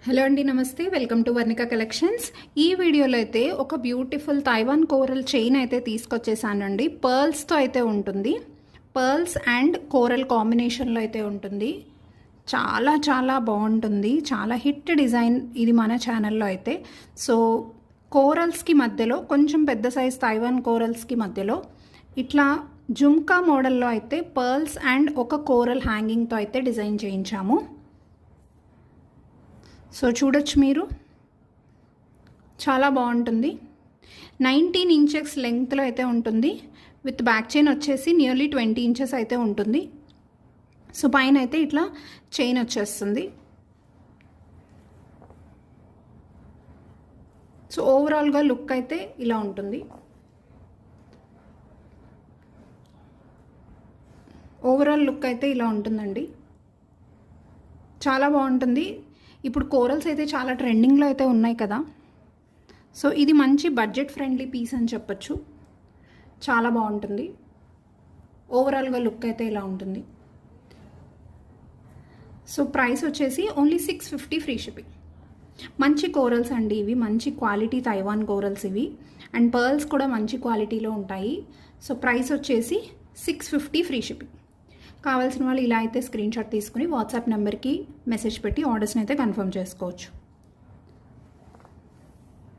Hello అండి, నమస్తే. Welcome to Varnika collections. ఈ వీడియోలో అయితే ఒక బ్యూటిఫుల్ తైవాన్ కోరల్ చైన్ అయితే తీసుకొచ్చేసానండి. పర్ల్స్తో అయితే ఉంటుంది. పర్ల్స్ అండ్ కోరల్ కాంబినేషన్లో అయితే ఉంటుంది. చాలా చాలా బాగుంటుంది. చాలా హిట్ డిజైన్ ఇది మన ఛానల్లో అయితే. సో కోరల్స్కి మధ్యలో కొంచెం పెద్ద సైజ్ తైవాన్ కోరల్స్కి మధ్యలో ఇట్లా జుమ్కా మోడల్లో అయితే పర్ల్స్ అండ్ ఒక కోరల్ హ్యాంగింగ్తో అయితే డిజైన్ చేయించాము. సో చూడొచ్చు మీరు, చాలా బాగుంటుంది. 19 ఇంచెస్ లెంగ్త్లో అయితే ఉంటుంది. విత్ బ్యాక్ చైన్ వచ్చేసి నియర్లీ 20 ఇంచెస్ అయితే ఉంటుంది. సో పైన అయితే ఇట్లా చైన్ వచ్చేస్తుంది. సో ఓవరాల్గా లుక్ అయితే ఇలా ఉంటుంది. ఓవరాల్ లుక్ అయితే ఇలా ఉంటుందండి. చాలా బాగుంటుంది. ఇప్పుడు కోరల్స్ అయితే చాలా ట్రెండింగ్లో అయితే ఉన్నాయి కదా. సో ఇది మంచి బడ్జెట్ ఫ్రెండ్లీ పీస్ అని చెప్పచ్చు. చాలా బాగుంటుంది. ఓవరాల్గా లుక్ అయితే ఇలా ఉంటుంది. సో ప్రైస్ వచ్చేసి ఓన్లీ 650 ఫ్రీ షిప్పింగ్. మంచి కోరల్స్ అండి ఇవి, మంచి క్వాలిటీ తైవాన్ కోరల్స్ ఇవి. అండ్ పర్ల్స్ కూడా మంచి క్వాలిటీలో ఉంటాయి. సో ప్రైస్ వచ్చేసి 650 ఫ్రీ షిప్పింగ్. కావాల్సిన వాళ్ళు ఇలా అయితే స్క్రీన్ షాట్ తీసుకుని వాట్సాప్ నెంబర్కి మెసేజ్ పెట్టి ఆర్డర్స్ని అయితే కన్ఫర్మ్ చేసుకోవచ్చు.